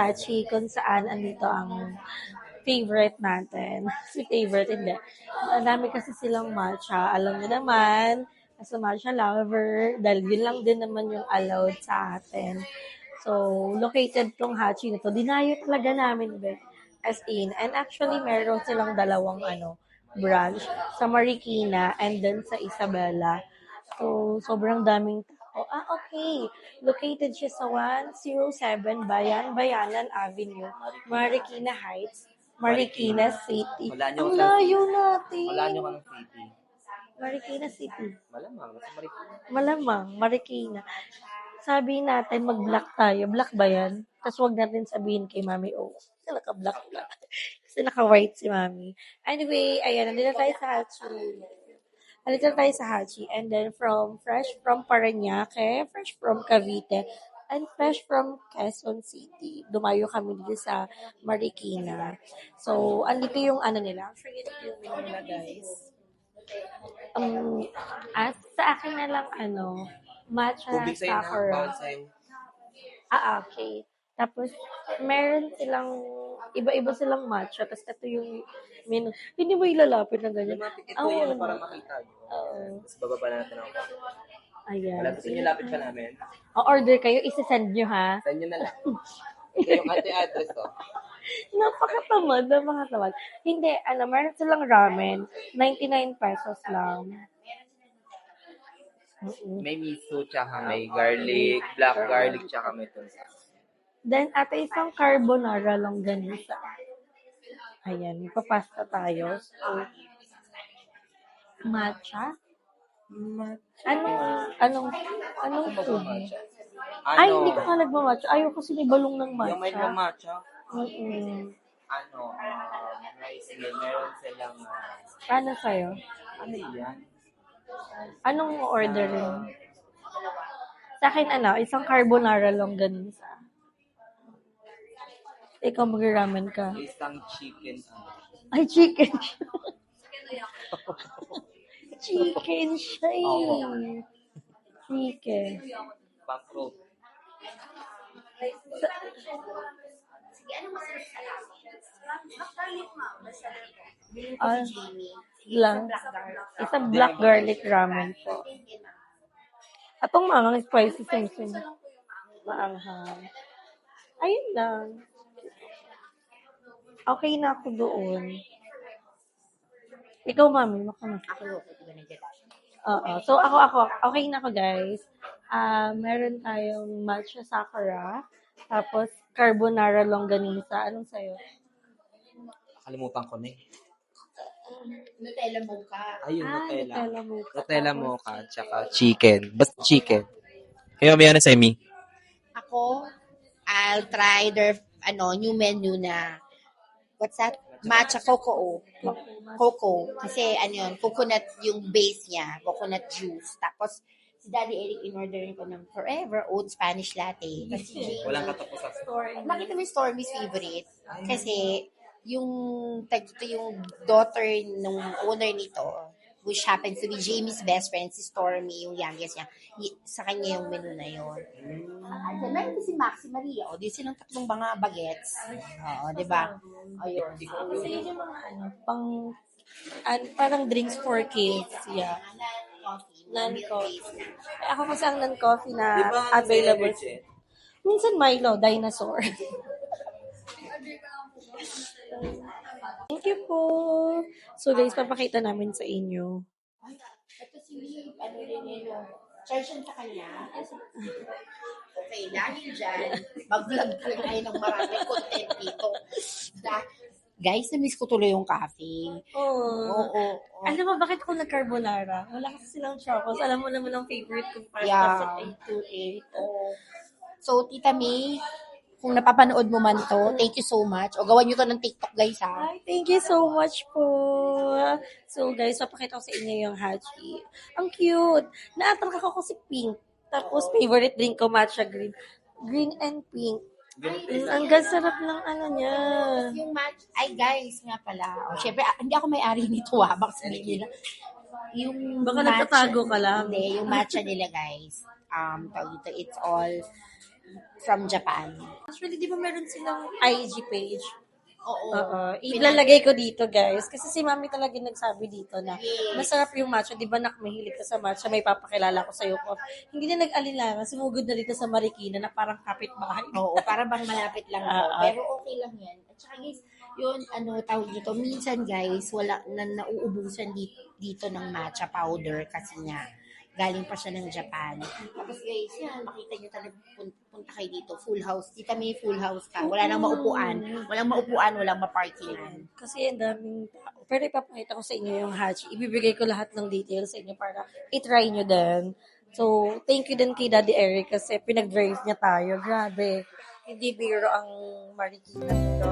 Hachi kung saan andito ang favorite natin. Si favorite, hindi. Ang dami kasi silang matcha. Alam niyo naman, as a matcha lover, dahil yun lang din naman yung allowed sa atin. So, located tong Hachi nito. Dinayo talaga namin, Bek. As in. And actually, meron silang dalawang branch sa Marikina and then sa Isabela. So, sobrang daming tao. Okay. Located siya sa 107 Bayanan Avenue, Marikina Heights, Marikina City. Ang layo natin. Wala nyo ka ng city. Marikina City. Malamang. Malamang, Marikina. Sabi natin, mag-black tayo. Black ba yan? Tapos wag natin sabihin kay Mami, kasi naka-black lang. Kasi naka-white si Mami. Anyway, ayan, nandito tayo sa Hachi. Nandito tayo sa Hachi. And then, fresh from Parañaque, fresh from Cavite, and fresh from Quezon City. Dumayo kami dito sa Marikina. So, andito yung nila. Forget yung menu nila, guys. Sa akin na lang, matcha sakura. Okay. Tapos, meron silang, iba-iba silang matcha. Tapos, ito yung menu. Hindi mo ilalapit na ganyan. Ito yan para makita nyo. Tapos bababa natin ako. Ayan. Wala gusto nyo lapit pa namin? Order kayo, isa-send nyo ha. Send nyo na lang. Ito yung ating address to. Napakatamad. Hindi, meron silang ramen. 99 pesos lang. May miso, tsaka may garlic, black garlic, tsaka may tunsa. Then, isang carbonara longganisa. Ayan, papasta tayo. So, matcha? Anong food? Ay, hindi ka nagmamatcha. Ayaw kasi may balong ng matcha. Yung may matcha? Meron silang... Ano sa'yo? Ano yan? Anong orderin? Sa akin, isang carbonara longganisa. Ikaw mag-ramen ka. Isang chicken. Ay, chicken. Chicken siya eh. Chicken. Backroad. Isang black garlic ramen po. Atong mamang spicy simsim. Maanghang. Ayun lang. Okay na ako doon. Ikaw, Mami, So, ako, okay na ako, guys. Meron tayong matcha sakura, tapos carbonara longganisa. Anong sa'yo? Kalimutan ko na eh. Nutella mocha. Ayun, Nutella. mocha. Nutella mocha, tsaka chicken. Basta chicken. Kayo, may ano sa Emi? Ako, I'll try their new menu na what's that? Matcha cocoa. Cocoa. Kasi coconut yung base niya. Coconut juice. Tapos, si Daddy Eric in-orderin ko ng forever oat Spanish latte. Kasi Walang katapusan. nakita mo yung Stormy's favorite. Kasi, yung daughter ng owner nito, which happens to be Jamie's best friend, si Stormy, yung youngest niya. Sa kanya yung menu na yun. Meron si Maxi Maria. Di silang tatlong mga bagets. Oo, di ba? Ayun. Kasi yun yung mga parang drinks for kids. Yeah. Non-coffee. Ako kasi ang non-coffee na available. Minsan Milo, dinosaur. Thank you po. So guys, papakita namin sa inyo. Ito si charge sa kanya. Okay, dahil dyan, mag-vlog ko tayo ng maraming content dito. Guys, na-miss ko tuloy yung cafe. Oo. Alam mo, bakit ako nag-carbonara? Wala kasi silang chocos. Alam mo naman ang favorite kong pasta sa 828. So, Tita May, kung napapanood mo man to, thank you so much. O gawan nyo to ng TikTok, guys, ha? Hi, thank you so much po. So, guys, papakita ko sa inyo yung Hachi. Ang cute. Naatraka ko si pink. Tapos, favorite drink ko, matcha green. Green and pink. Ang sarap ng niya. Yung match, guys, nga pala. Syempre, hindi ako may-ari nito, ha? Baka sabihin nila. Yung baka matcha, nagtatago ka lang. Hindi, yung matcha nila, guys. It's all from Japan. Actually, di ba meron silang IG page? Oo. Oo. Ilalagay ko dito, guys. Kasi si Mami talaga nagsabi dito na masarap yung matcha. Di ba mahilig ka sa matcha? May papakilala ko sa'yo ko. Hindi na nag-alilangan. Sumugod na dito sa Marikina na parang kapitbahay. Oo, para bang malapit lang to. Oo. Pero okay lang yan. At saka guys, yun, tawag dito, minsan guys, wala nauubusan dito ng matcha powder kasi nga, galing pa siya ng Japan. Tapos guys, yan, makita nyo talaga, punta kayo dito, full house. Dito may full house ka. Wala nang maupuan. Walang maupuan, walang maparkingan. Kasi ang daming tao. Pero ipapakita ko sa inyo yung Hachi. Ibibigay ko lahat ng details sa inyo para i-try nyo din. So, thank you din kay Daddy Eric kasi pinag-drive niya tayo. Grabe. Hindi biro ang Marikina dito.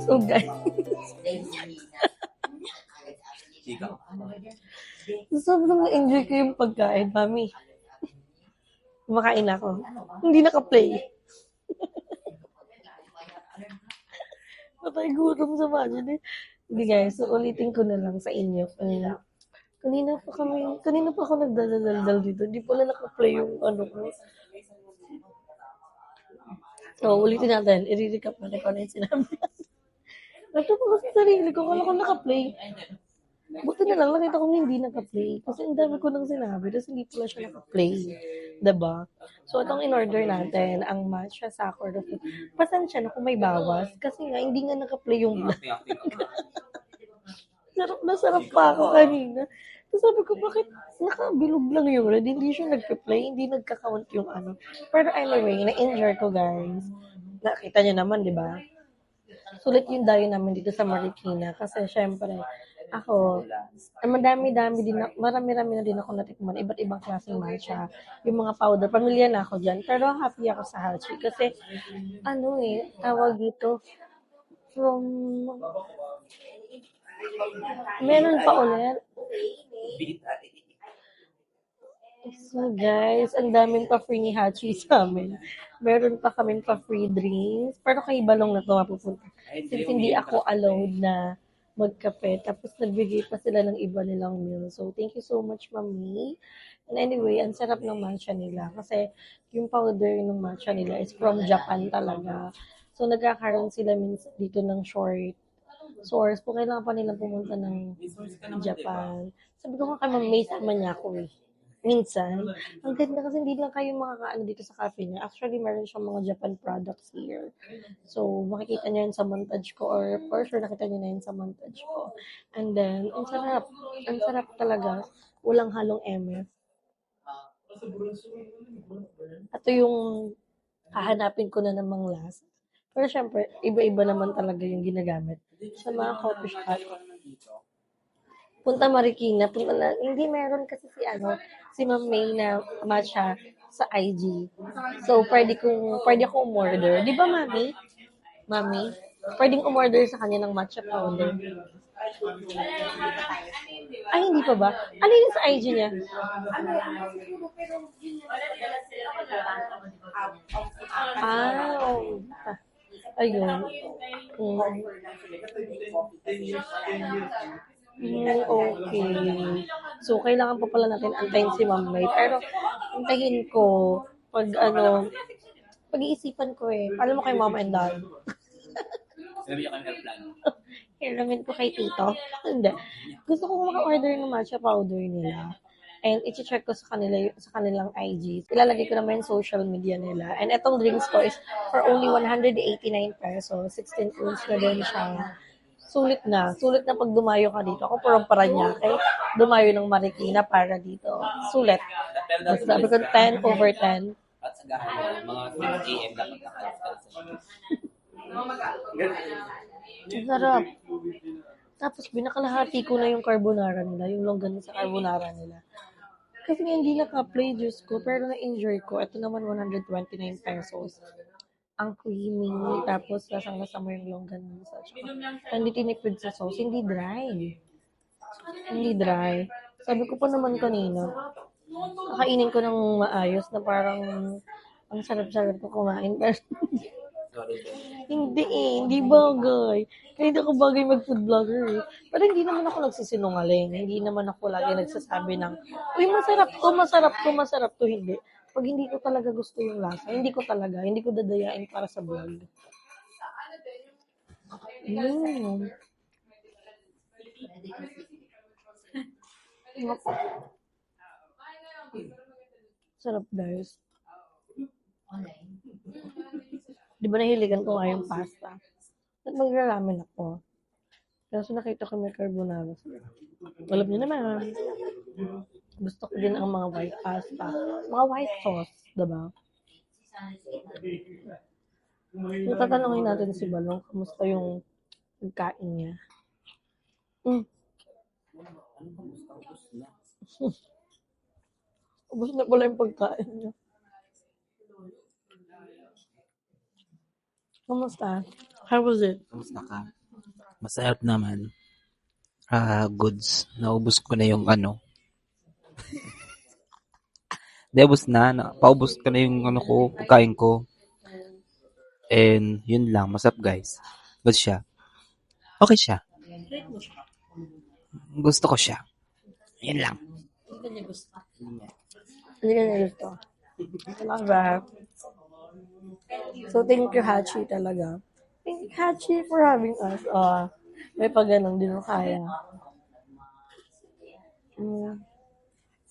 So, guys. Ikaw. Sobrang na-enjoy ko yung pagkain, Mami. Kumakain ako. Hindi naka-play. Patay gutom sa budget eh. Hindi guys, so ulitin ko na lang sa inyo. Kanina pa ako nagdadaldal dito. Hindi pala naka-play yung ano ko. So, ulitin natin. I-recap natin kung ano yung sinabi natin. Nagtapa ko sa sarili ko. Kala ko naka-play. Buti na lang, nakita ko hindi naka-play. Kasi ang dami ko nang sinabi, tapos hindi pala siya naka-play. Diba? So, itong in-order natin, ang matcha sakura fruit. Pasensya na kung may bawas. Kasi nga, hindi nga naka-play yung sarap na sarap pa ako kanina. Tapos sabi ko, bakit nakabilog lang yung red? Hindi siya nagpa-play, hindi nagka-count yung ano. Pero anyway, na-enjoy ko guys. Nakita niyo naman, di ba? Sulit yung dayo namin dito sa Marikina. Kasi syempre, ako, marami-rami na din ako natikman. Iba't ibang klaseng matcha. Yung mga powder, pamilya na ako dyan. Pero happy ako sa Hachi. Kasi, tawag dito, from, meron pa ulit. So guys, ang daming pa-free ni Hachi sa amin. Meron pa kaming pa-free drinks. Pero kay Balong na ito mapupunta. Since hindi ako allowed na magkape. Tapos nagbigay pa sila ng iba nilang meal. So, thank you so much, Mami. And anyway, ang sarap ng matcha nila. Kasi yung powder ng matcha nila is from Japan talaga. So, nagkakaroon sila minsan dito ng short source. Kung kailangan pa nilang pumunta ng Japan. Sabi ko nga kay Ma'am May, sama niya ako eh. Minsan. Ang ganda kasi hindi lang kayo makakaano dito sa cafe niya. Actually, meron siyang mga Japan products here. So, makikita niyo yun sa montage ko or for sure nakita niyo na yun sa montage ko. And then, ang sarap. Ang sarap talaga. Walang halong MF. Ito yung hahanapin ko na namang last. Pero syempre, iba-iba naman talaga yung ginagamit. Sa mga coffee shop. Punta Marikina, punta na. Hindi meron kasi si Ma'am May na matcha sa IG. So, pwede akong umorder. Di ba, Mami? Mami? Pwedeng umorder sa kanya ng matcha powder. Ay, hindi pa ba? Ano yun sa IG niya? Oh. Ayun. Okay. So, kailangan pa pala natin antayin si Ma'am May. Pero, antayin ko pag pag-iisipan ko paano mo kay Mom and Dad? Hiramin ko kay Tito? Hindi. Gusto ko maka-order ng matcha powder nila. And i-check ko sa kanilang IG. Ilalagay ko naman yung social media nila. And itong drinks ko is for only 189 pesos. 16 ounce na din siya. Sulit na. Sulit na pag dumayo ka dito. Ako parang Paranaque. Dumayo ng Marikina para dito. Sulit. Sabi ko 10 over 10. At sa gahan, mga 3 AM dapat nakalas ka sa Ang sarap. Tapos binakalahati ko na yung carbonara nila. Yung longganisa sa carbonara nila. Kasi nga hindi naka-play juice ko. Pero na-enjoy ko. Ito naman 129 pesos. Ang creamy. Tapos lasang-lasa mo yung longganisa. Hindi tinipid sa sauce. Hindi dry. Hindi dry. Sabi ko pa naman kanina, kakainin ko ng maayos na parang ang sarap-sarap ko kumain. Pero hindi bagay. Kaya hindi ako bagay mag-food vlogger Pero hindi naman ako nagsisinungaling. Hindi naman ako lagi nagsasabi ng, uy, masarap to, hindi. Pag hindi ko talaga gusto yung lasa, hindi ko dadayain para sa vlog. Sarap, guys. Di ba nahiligan ko nga yung pasta? At magra-ramen ako. Kasi nakita ko may carbonara. Alam niyo naman. Gusto ko din ang mga white pasta. Mga white sauce, diba? Tatanungin natin si Balong, kamusta yung pagkain niya. Ubus na pala yung pagkain niya. Kamusta? How was it? Kamusta ka? Masarap naman. Goods. Naubos ko na yung Naubos na. Paubos ko na yung pagkain ko. And yun lang. Masarap, guys. Good siya. Okay siya. Gusto ko siya. Yun lang. Hindi ka niya gusto. Wala. So, thank you, Hachi, talaga. Thank you, Hachi, for having us. May pag-ganong, di mo kaya.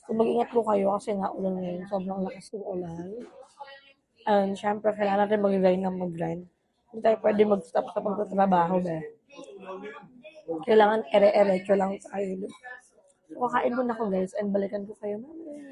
So, mag-ingat po kayo kasi nga ulan ngayon. Sobrang lakas ng ulan. And, syempre, kailangan natin mag-grind. Hindi tayo pwede mag-stop sa pagtatrabaho, Kailangan ere-erecho lang tayo. So, kakain muna ko, guys, and balikan ko kayo mamaya.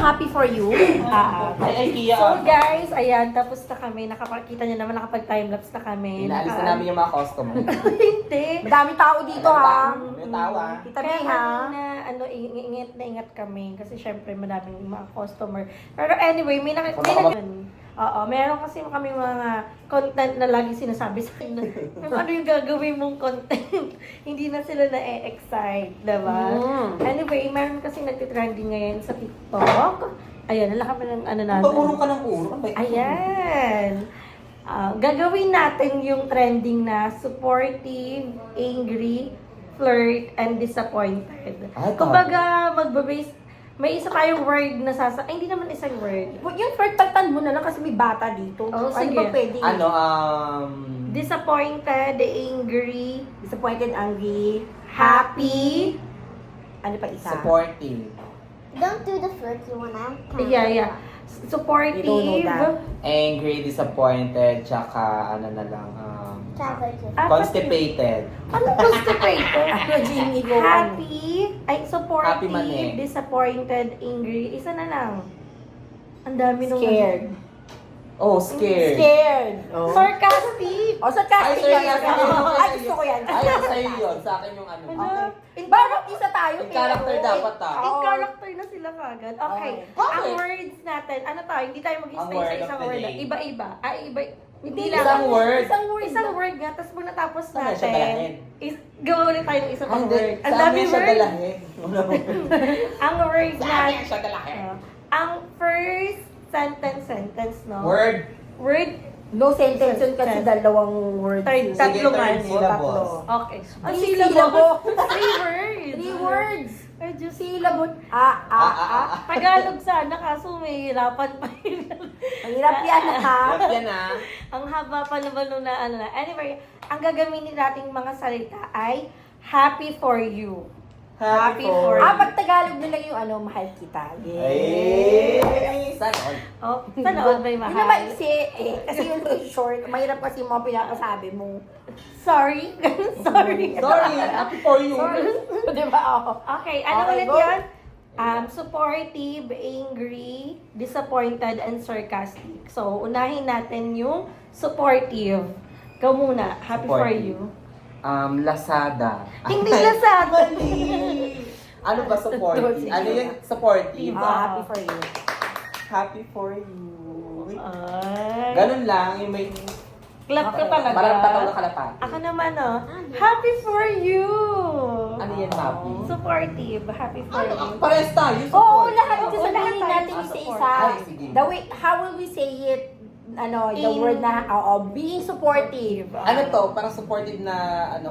Happy for you. So guys, ayan, tapos na kami. Nakapakita nyo naman, nakapag-timelapse na kami. Inaalis na namin yung mga customer. Hindi. Madaming tao dito ha. May tawa. Kita Kaya ha. ingat kami kasi syempre madaming mga customer. Pero anyway, meron kasi kami mga content na lagi sinasabi sa akin. Ano yung gagawin mong content? Hindi na sila na-excite, diba? Anyway, meron kasi nagtitrending ngayon sa TikTok. Ayan, nala kami ng natin. Pagurong ka ng puro. Ayan. Gagawin natin yung trending na supportive, angry, flirt, and disappointed. Kumbaga, magbe-base, may isa tayong word na hindi naman isang word. Yung first pagtan mo na lang kasi may bata dito. Oh, Ano sige. ba pwede? Disappointed, angry, Disappointed, angry, happy. Ano pa isa? Supportive. Don't do the flirty one. I'm yeah. Supportive, You don't know that. Angry, disappointed, tsaka ano na lang, constipated. Ano constipated? Ano, Jimmy, go on. Happy, ay supportive, Happy man eh. disappointed, angry. Isa na lang. Ang dami nung Scared. Oh, scared. Scared. Oh. sarcastic. O, sarcastic Ay, sorry, yan. sorry. Ay, gusto ko yan. Ay, sa'yo yun. Sa akin yung ano. Okay. Bakit isa tayo? Yung character pero- dapat In Oo. character na sila kagad. Okay. Okay. Ang words natin, ano tayo, hindi tayo mag-stay Ang sa word isang of the word. day. Iba-iba. Hindi lang. Isang word. Isang word nga, tapos pag natapos Saan siya dalahin? natin, gawa ulit tayo ng isa pang Hindi. word. Ang Sa dami amin siya word. dalahin. Ang word Sa amin natin, siya dalahin. ang first sentence, no? Word. Word, No sentence yun kasi dalawang words. Third, yun. tatlo Sige, nga. third syllable. Okay. Ang Three syllable. 3 words. 3 words. Ay, Diyos. Syllable. Tagalog sana, kaso may hirapan pa yun. Mahirap yan, ha? Lap yan ah. Ang haba pa naman nung na. Anyway, ang gagamitin nating mga salita ay happy for you. Happy for you. Pag Tagalog na lang yung ano, mahal kita. Ay! Sana all. Oh, sana all ba yung Hindi na mahal? maiksi eh. Kasi yung short, mahirap kasi yung mga pinakasabi mo. Sorry. Sorry. Sorry, happy for you. Di ba? Oo. Okay, ano Okay, ulit go. yan? Supportive, angry, disappointed, and sarcastic. So, unahin natin yung supportive. Ikaw muna. Happy for Supportive. you. Lazada. Hindi Lazada. Mali. Ano ba supportive? Ano yung supportive? Happy for you. Happy for you. Ay. Ganun lang, yung may... Clap ka talaga. Marang tataw na kalapati. Ako naman, happy for you. Ano yan, happy? Supportive. Happy for you. Parehas tayo, Oo, support. lahat Oo, sasabihin lahat tayo natin sa isa-isa. support. Ay, sige. The way, how will we say it? Ano, the In- word na, being supportive. Ano to? Parang supportive na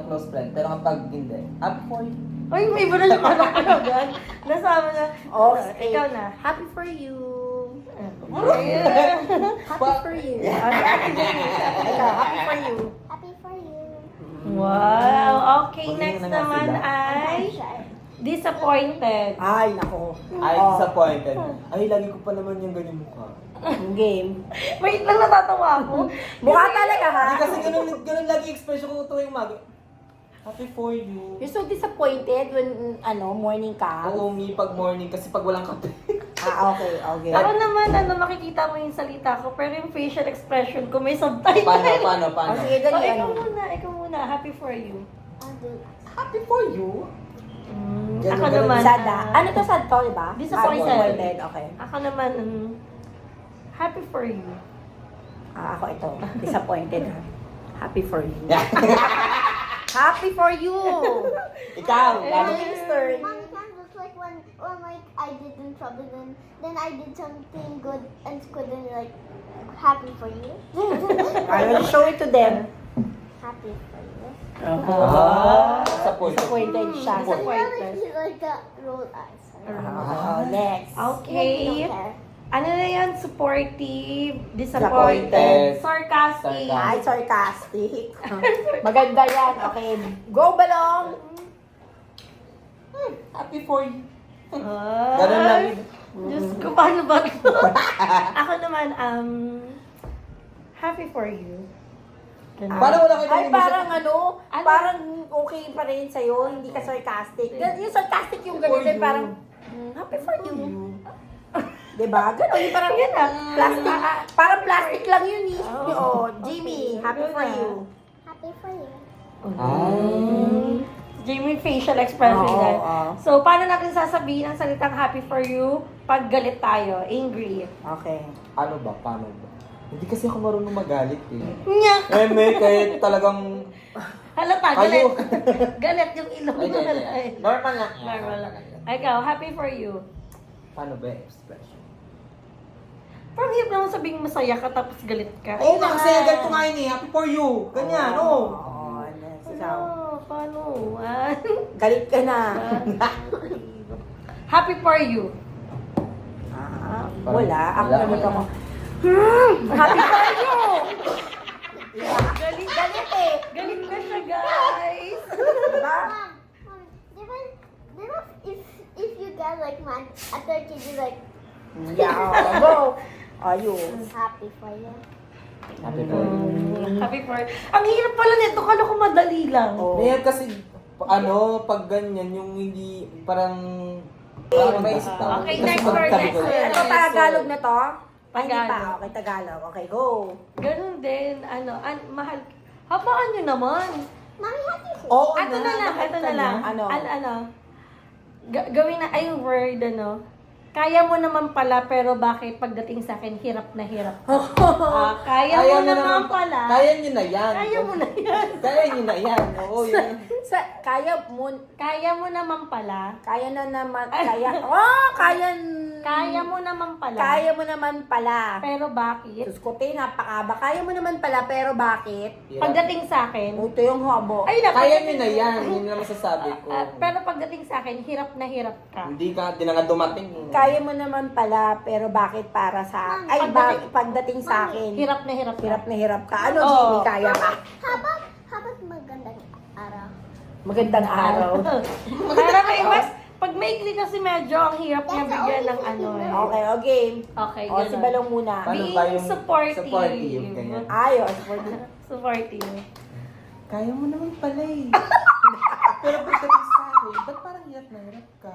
close friend. Pero kapag hindi, happy for you. Ay, may iba na yung anak ko agad. Nasama na. Okay. Ikaw na. Happy for you. Okay. Happy for you. Ikaw, happy for you. Happy for you. Wow. Okay, Magaling next na nga naman sila. ay disappointed. Ay, nako. Ay, Oh, disappointed. Ay, lagi ko pa naman yung ganyan mukha. game. Wait lang, natatawa ako. Mukha talaga, ha? Hindi kasi ganun lagi expression ko tuwing umaga. Happy for you. You're so disappointed when, morning ka? Oo, me pag morning kasi pag walang kape. Okay. Ako naman, makikita mo yung salita ko, pero yung facial expression ko may subtitle. Paano? Oh, sige, Oh, dali, ikaw muna. Happy for you. I'll do Happy for you? Ako Ganun, naman. Sad na. Ano to, sad to, di ba? Disappointed. Okay. Ako naman, happy for you. Ako ito. Disappointed. Happy for you. Yeah. Happy for you! Ikaw, Mommy's turn. Mommy can look like when like I did in trouble, then I did something good and couldn't like happy for you. I will show it to them. Happy for you. Disappointed. Disappointed siya. Disappointed. Like the roll eyes. Next. Okay. Don't care. Ano na yan? Supportive, Disappointed, disappointed, sarcastic. Ay, sarcastic. Maganda yan. Okay. Go, Balong! Happy for you. Ay, Ganun lang. Diyos ko, paano ba? Ako naman, happy for you. Ganun. Paano wala kayo Ay, yung parang Ano? parang okay pa rin sa'yo. Hindi ka sarcastic. Yung sarcastic yung ganun, parang, happy for you. Diba? Ganun, yung parang, plastic. Parang plastic lang yun eh. Oh, Jimmy, happy for you. Happy for you. Jamie, facial expression Oo, yan. oo. So, paano natin sasabihin ang salitang happy for you pag galit tayo, angry? Okay. Paano ba? Hindi kasi ako marunong magalit eh. Nyak! Kahit talagang... Halata, Kayo. galit. Galit yung ilong mo. Normal lang. Normal lang. Ikaw, happy for you. Paano ba yung expression? Parang hirap naman sabihin masaya ka tapos galit ka. Oo nga, kasi ganito nga yun eh. Happy for you. Ganyan, oo. Oo, next. Ano? Ikaw. Paano? Galit ka na. Happy for you. Wala. Ako Wala. naman ako. Happy for you! Galit, galit. start to do like, Yeah, go. Ayun. happy for you. Happy birthday. Happy for... Ang hirap pala nito. Kala ko madali lang. Oh. Ngayon kasi, pag ganyan, yung hindi, parang maisip na. Okay, Kasi next pag word, sabi next ko, word. Ano, Tagalog na to? Ay, hindi Tagalog. pa. Okay, Tagalog. Okay, go. Ganun din. Mahal. Habaan nyo naman. Mommy, happy for Oo Ito na lang, bakit ito ka na lang. Ano? Gawin na, ay word, Kaya mo naman pala, pero bakit pagdating sa akin, hirap na hirap. Kaya mo naman pala. Kaya nyo na yan. Kaya mo na yan. Kaya nyo na yan. Oo, yun. Kaya mo naman pala. Kaya mo naman pala. Pero bakit? Sus ko, napakaba. Kaya mo naman pala, pero bakit? Pagdating sa akin, Ito yung habo. ay na, Kaya nyo na yan. Yun na masasabi ko. pero pagdating sa akin, hirap na hirap ka. Hindi na nga dumating. Kaya mo naman pala, pero bakit para sa... Ay, pagdating sa akin, Hirap na hirap ka. hirap na hirap ka. Ano, Oo. Jimmy, kaya ka? How about magandang araw? Magandang araw. Para may mas, pag maikli kasi medyo ang hirap niya bigyan ng ano eh. Okay, o game. Okay, O, si ganun. Balong muna. Paano Being ba yung supportive. supportive, ganyan? Ayos. Supportive. Kaya mo naman pala eh. Pero pagdating sa akin, ba't parang hirap na hirap ka?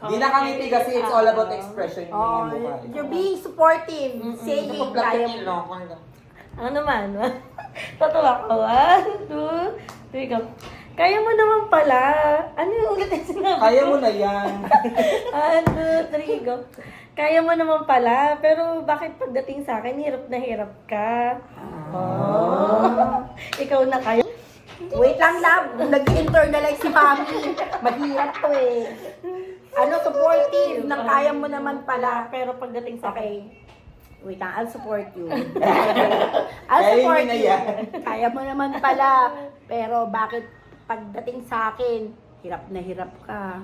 Di nakangiti kasi it's all about expression yung Oh, mukha. you're being supportive. Saying, kaya mo. Ano naman? Tatawa ko. 1, 2, 3, go. Kaya mo naman pala. Ano yung ulit yung sinabi ko? Kaya mo na yan. 1, 2, 3, go. Kaya mo naman pala, pero bakit pagdating sa akin, hirap na hirap ka? Ikaw na kaya? Wait lang, love. Nag-internalize si Mami. Mahirap to eh. Ano, supportive. Nang kaya mo naman pala. Pero pagdating sa akin, Okay. Wait lang, I'll support you. Kaya support yun na you. yan. Kaya mo naman pala. Pero bakit pagdating sa akin, hirap na hirap ka.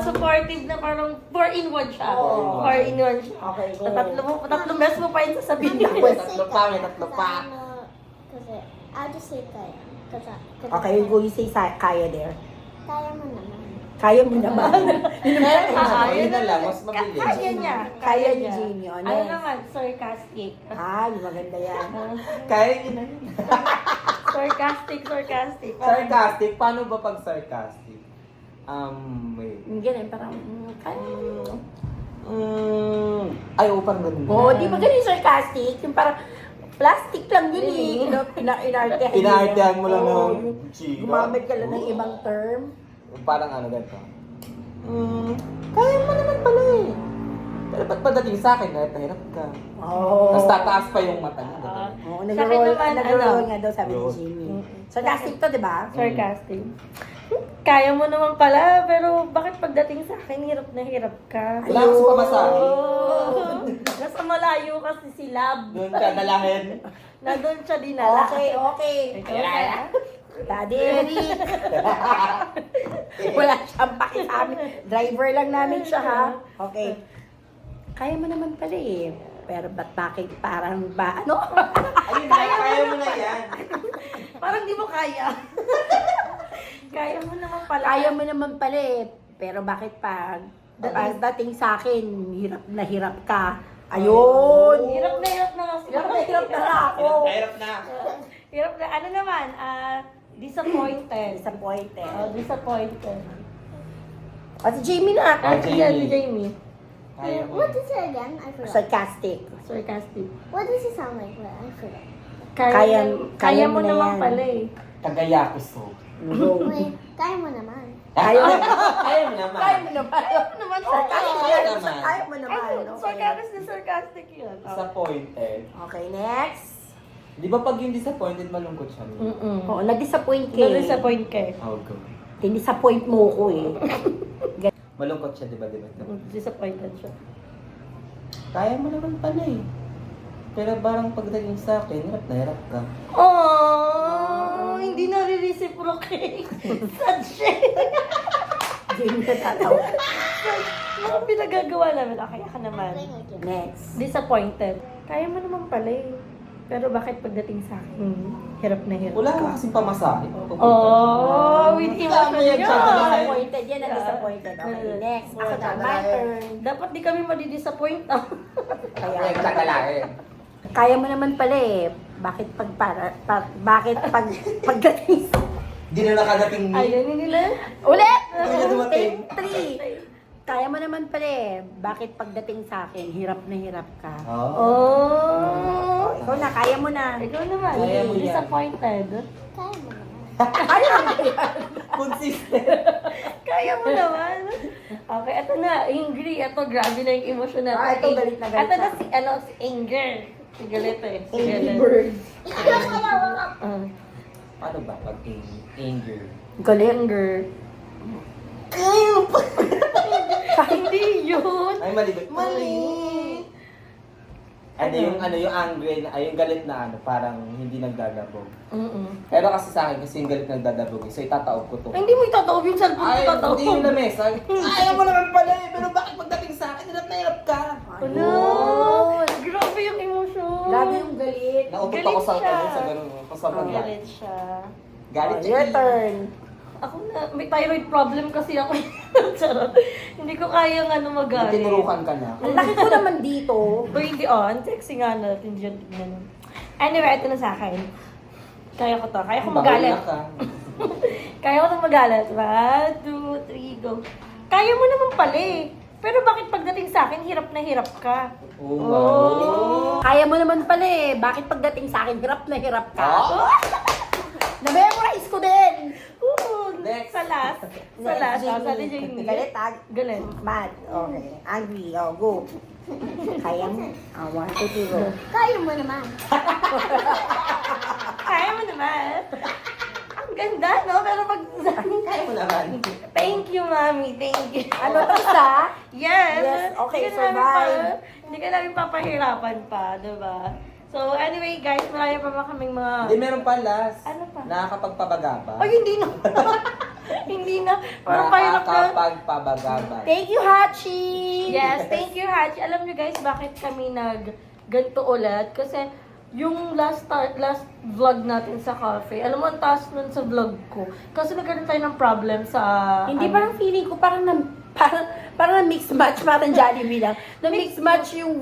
supportive na parang 4-in-1 siya. Oo. 4-in-1 siya. Okay, go. Tatlong beses mo pa yun sasabihin. May tatlo pa, may tatlo pa. Kasi, I'll just say kaya. Kasi, Okay, go you say kaya there. Kaya mo naman. Kaya mo naman. Yun na lang, mas mabilis. Kaya niya. Kaya ni Jamie. Ano? Ano naman? Sarcastic. Ay, maganda yan. Kaya nyo na yun. Sarcastic. Sarcastic? Paano ba pag sarcastic? Wait. Ganun, parang, kaya mo. Ay, parang ganun. Oo, di ba ganun yung sarcastic? Yung parang, plastic lang yun eh. Inartehan. Inaartehan mo lang Oo, ng yung chika. Gumamit ka lang ng ibang term. Parang ano ganito. Kaya mo naman pala eh. Pero ba't pagdating sa akin, hirap na hirap ka. Oo. Tapos tataas pa yung mata niya. Oo, Sa akin naman, nag-roll ano? nga daw sabi ni Roll. Jimmy. Sarcastic to, di ba? Sarcastic. Kaya mo naman pala, pero bakit pagdating sa akin, hirap na hirap ka? Wala akong pamasahe. Nasa malayo kasi si Lab. Doon ka dalahin. Na doon siya dinala. Okay. Ikaw na. Daddy Eric. Wala siyang paki sa amin. Driver lang namin siya, ha? Okay. Kaya mo naman pala eh. Pero bakit parang ba, ano? Ayun na, kaya mo na yan. Parang di mo kaya. Kaya mo naman pala. Kaya mo naman pala eh. Pero bakit dating sa akin, hirap na hirap ka. Ayun! Hirap na kasi. Hirap na ako. Hirap na. Hirap na. Ano naman? Disappointed. Disappointed. Disappointed. O, si Jamie na. Si Jamie. Kaya mo. What is it again? I forgot. Sarcastic. Sarcastic. What does it sound like? I forgot. Kaya mo na naman yan. pala eh. Kagaya ko so. Wait, kaya mo naman. Kaya mo Kaya mo naman. Kaya mo naman. naman Kaya naman. Kaya mo naman. Okay. Sarcastic yun. Disappointed. Okay, next. Di ba pag yung disappointed, malungkot siya? Oo, na-disappoint ka eh. Na-disappoint ka eh. Oh, go. Din-disappoint mo ko eh. Malungkot siya, di ba? Disappointed siya. Kaya mo naman pala eh. Pero parang pagdating sa akin, hirap na hirap ka. Oh, hindi nare-reciprocate. Sad shit. Jamie na tatawa. Mga pinagagawa namin. Okay, ako naman. Playing again. Next. Disappointed. Kaya mo naman pala eh. Pero bakit pagdating sa akin, hirap na hirap Wala ka? nga kasing pamasahe. Oh, with emotion yan, yun. Disappointed yan, na-disappointed. Okay, next. Ako na, my turn. Dapat di kami madidisappoint. Kaya mo naman pala eh. Bakit pagdating sa... Hindi na nakadating ni. Ayun yun nila. Ulit! Hindi na dumating. Take 3. Kaya mo naman pala eh. Bakit pagdating sa akin, hirap na hirap ka? Oh. Oh. Ikaw na, kaya mo na. Ikaw naman. Kaya mo yan. Disappointed. Kaya mo naman. Kaya mo yan. Consistent. Kaya mo naman. Okay, ito na. Angry. Ito, grabe na yung emotion natin. Ah, ito, galit na galit Ito na na. si anger. Si galit eh. Si Angry galit. bird. Ah. Paano ba pag anger? Galit. Anger. Hindi yun. Ay, mali ba? Mali! Yung angry, yung galit na parang hindi nagdadabog. Pero kasi sa akin, kasi yung galit nagdadabog, so itataob ko to. Ay, hindi mo itataob yung cellphone Ay, ko tataob. hindi yung lamesa. Ayaw mo naman pala eh, pero bakit pagdating sa akin, hirap na hirap ka? Ano? Grabe yung emotion. Grabe yung galit. Nautot Galit ako sa siya. sa ganun, sobrang galit. Galit siya. Galit Oh, your turn. Ako na, may thyroid problem kasi ako. Charot. Hindi ko kayang magalit. Tinurukan ka na. Ang laki ko naman dito. Uy, hindi on. Sexy nga natin dyan. Tignan. Anyway, ito na sa akin. Kaya ko to. Kaya ko magalit. Bawal na ka. Kaya ko to magalit. 1, 2, 3, go. Kaya mo naman pala eh. Pero bakit pagdating sa akin, hirap na hirap ka? Oh. Kaya mo naman pala eh. Bakit pagdating sa akin, hirap na hirap ka? Oh. Na-memorize ko din. Next. Sa last. Sa last. Sa ni Jamie. Galit ah. Galit. Mad. Okay. Angry. Oh, go. Kaya mo. 1, 2, 3, go. Kaya mo naman. Kaya mo naman. Ang ganda, no? Pero pag... Kaya mo naman. Thank you, Mami. Thank you. Ano to sa? Yes. Yes, okay, Hindi ka namin survive. hindi ka namin papahirapan pa, diba? So, anyway, guys, marami pa ba kaming mga... Hindi, meron pa last. Ano pa? Nakakapagpabagaba. Ay, hindi na. Hindi na. Parang pahirap na. Nakakapagpabagaba. Thank you, Hachi! Yes, thank you, Hachi. Alam niyo guys, bakit kami ganito ulit? Kasi yung last vlog natin sa cafe, alam mo, ang taas nun sa vlog ko. Kasi nagkaroon tayo ng problem sa... Hindi, parang feeling ko parang na mix match, parang Jollibee lang. Na mix match yung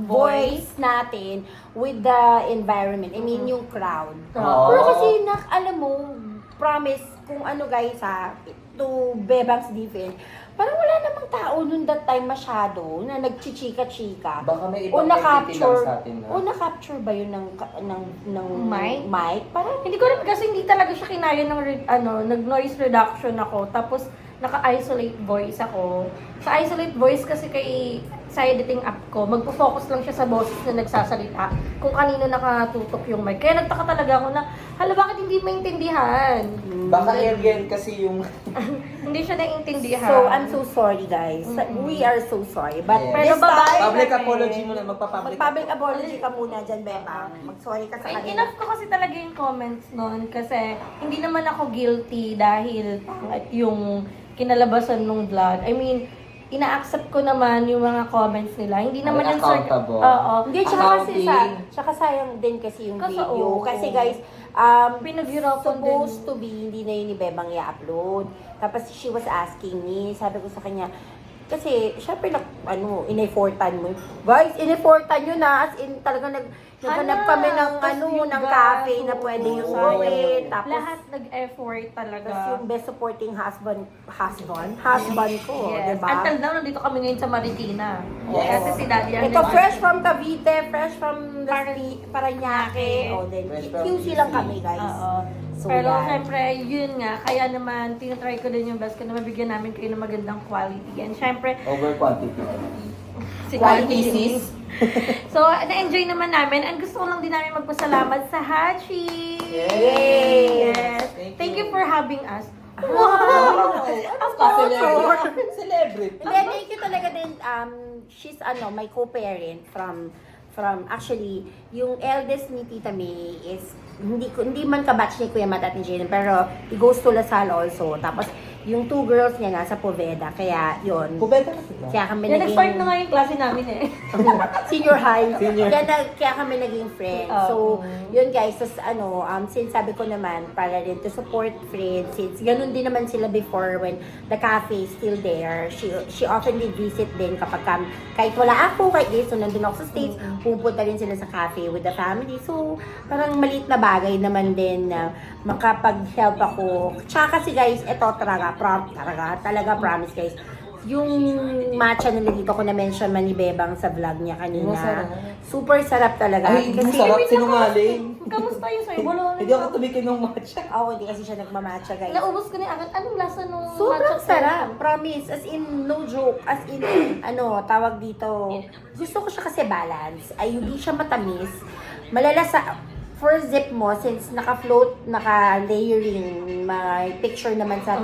voice natin with the environment. I mean, yung crowd. Oo. Pero kasi, alam mo, promise, kung ano guys to Bebang's defense, parang wala namang tao nun that time masyado na nagchichika-chika. Baka may O ibang entity lang na-capture, sa atin na. o na-capture ba yun ng Mic? Parang Hindi ko alam kasi hindi talaga siya kinaya ng nag-noise reduction ako. Tapos naka-isolate voice ako. Sa isolate voice kasi sa editing app ko, magpo-focus lang siya sa boses na nagsasalita kung kanino nakatutok yung mic. Kaya nagtaka talaga ako na, hala, bakit hindi maintindihan? Baka alien kasi yung... Hindi siya naiintindihan. So, I'm so sorry guys. We are so sorry. But Yes. Pero this babae time, Public natin. apology mo na, magpa-public mag-public apology ka muna dyan, Bebang. Mag-sorry ka sa Ay, kanila. enough ko kasi talaga yung comments noon kasi hindi naman ako guilty dahil pangit yung kinalabasan ng vlog. I mean, ina-accept ko naman yung mga comments nila. Hindi naman yung Accountable. Oo. Hindi, tsaka kasi Accounting. tsaka sayang din kasi yung Kasi, video. oo. Kasi guys, Pinaghirapan supposed din. to be, hindi na yun ni Bebang i-upload. Tapos she was asking me, sabi ko sa kanya, kasi, syempre, in-effortan mo. Guys, in-effortan yun na, as in, talaga naghanap kami ng, Tapos yung ng gas, cafe na oo. pwede yung Sayang. gawin. Tapos, Lahat nag-effort talaga. tapos yung best supporting husband ko, Yes. diba? Until now, nandito kami ngayon sa Marikina. Yes. Kasi si Daddy ang Ito, fresh from Cavite, fresh from Paranaque. O, then, Fresh from QC lang kami, guys. Oo. So, Pero yan. syempre, yun nga, kaya naman, tinatry ko din yung best ko na mabigyan namin kayo ng magandang quality. And syempre, Over quantity. si Quality, Quality. sis. So, na-enjoy naman namin. And gusto ko lang din namin magpasalamat sa Hachi. Yay! Yes. Thank Thank you. you for having us. Wow! Celebrity. Hindi, thank you talaga din. She's my co-parent from actually, yung eldest ni Tita May is hindi man kabatch ni Kuya Matt at ni Jaden, pero he goes to Lasal also. Tapos, Yung 2 girls niya nasa Poveda. Kaya, yun. Pubenta na sila. Kaya kami Yan, nag-start naging... na nga yung klase namin eh. Senior high. Senior. Kaya kami naging friends. So, yun guys, tas since sabi ko naman, para rin to support friends, since ganun din naman sila before when the cafe is still there, she often did visit din kapag kahit wala ako, kahit so nandun ako sa States, pupunta rin sila sa cafe with the family. So, parang maliit na bagay naman din na makapag-help ako. Tsaka kasi guys, ito talaga promise guys, yung matcha na dito ko na-mention man ni Bebang sa vlog niya kanina. Masarap. Super sarap talaga. Ay, masarap, sinungaling. Kamusta yung sa'yo? Wala na. Hindi ako tumikin ng matcha. Hindi kasi siya nagmamatcha guys. Naubos ko na yung agad. Anong lasa nung Sobrang matcha sarap. Promise. As in, no joke. As in, tawag dito. Gusto ko siya kasi balance. Ay, hindi siya matamis. Malalasa. First zip mo, since naka-float, naka-layering, may picture naman sa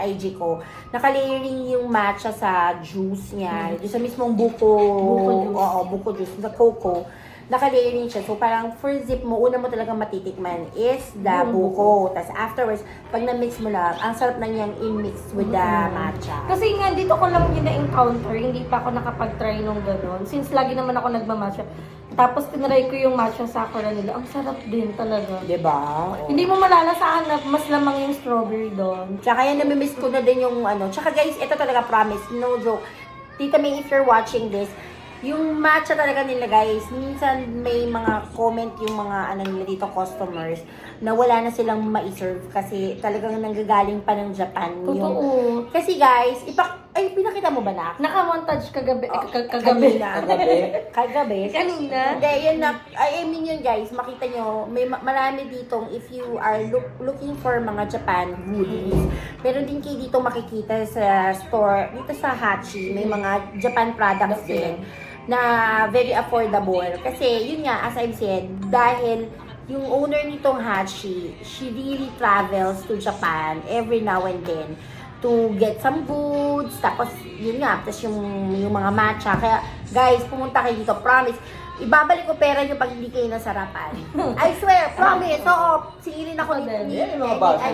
IG ko, naka-layering yung matcha sa juice niya. Yung sa mismong buko juice. Oo, buko juice. Sa coco. Naka-layering siya. So, parang first zip mo, una mo talagang matitikman is the buko. Tapos afterwards, pag na-mix mo lang, ang sarap na niyang i-mix with the matcha. Kasi nga, dito ko lang yun na-encounter. Hindi pa ako nakapag-try nung gano'n. Since lagi naman ako nagmamatcha. Tapos tinry ko yung matcha sakura nila. Ang sarap din talaga. Diba? Hindi mo malalasahan na mas lamang yung strawberry doon. Tsaka yan, namimiss ko na din yung Tsaka guys, ito talaga promise, no joke. Tita May, if you're watching this, yung matcha talaga nila guys, minsan may mga comment yung mga nila dito customers na wala na silang ma-serve kasi talagang nanggagaling pa ng Japan. Totoo. Kasi guys, pinakita mo ba na? Naka-montage kagabi. Kagabi. Kanina. Hindi, yun na. I mean yun guys, makita nyo, may marami ditong if you are looking for mga Japan goodies. Meron din kayo dito makikita sa store, dito sa Hachi, may mga Japan products din na very affordable. Kasi yun nga, as I've said, dahil yung owner nitong Hachi, she really travels to Japan every now and then to get some goods, tapos yun nga, tapos yung mga matcha. Kaya guys, pumunta kayo dito, promise, ibabalik ko pera nyo pag hindi kayo nasarapan. I swear, promise. Oo, singilin ako ni Yan yung mga bata.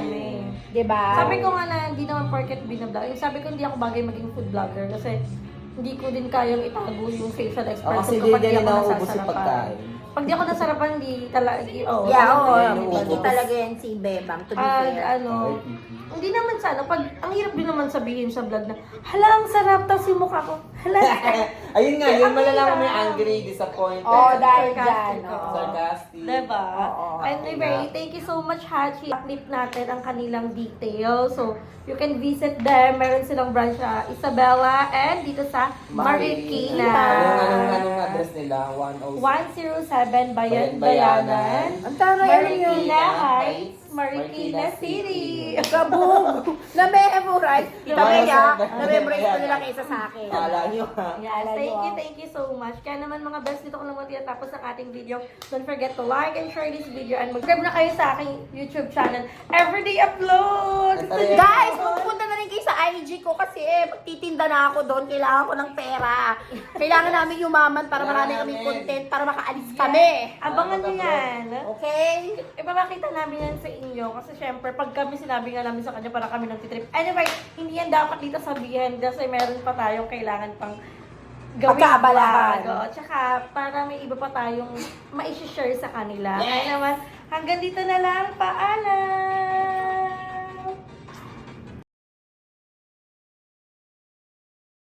Diba? Sabi ko nga na hindi naman porket binablog. Sabi ko hindi ako bagay maging food vlogger kasi hindi ko din kayang itago yung facial expression Kasi ko hindi pag di niya ako nauubos yung nasasarapan. pagkain. Pag di ako nasarapan, hindi talaga, Hindi talaga yan si Bebang, to be fair. Hindi naman sana, ang hirap din naman sabihin sa vlog na, hala, ang sarap, tapos yung mukha ko, hala. Ayun nga, yun Ang malalaman mo hirap. yung angry, disappointed. Dahil dyan. Sarcastic. Diba? Oo. Anyway, thank you so much, Hachi. Clip natin ang kanilang details. So, you can visit them. Meron silang branch sa Isabela and dito sa Marikina. Anong address nila? 107 Bayanan. Ang taray Marikina Heights, Marikina City. Kabog! Na-memorize. Tita May, Diba? na-memorize ko nila kaysa sa akin. Kala nyo ha. Yes, thank you so much. Kaya naman mga best, dito ko naman tinatapos ang ating video. Don't forget to like and share this video and mag-subscribe na kayo sa aking YouTube channel. Everyday upload! Guys, pupunta na rin kayo sa IG ko kasi magtitinda na ako doon. Kailangan ko ng pera. Kailangan namin yumaman para marami kaming content para makaalis kami. Abangan nyo yan. Okay? Ipapakita namin yan sa inyo kasi syempre pag kami sinabi nga namin sa kanya para kami nagtitrip. Anyway, hindi yan dapat dito sabihin kasi meron pa tayong kailangan pang gawin Pagkaabalahan. bago. Tsaka para may iba pa tayong ma-share sa kanila. Kaya naman, hanggang dito na lang. Paalam!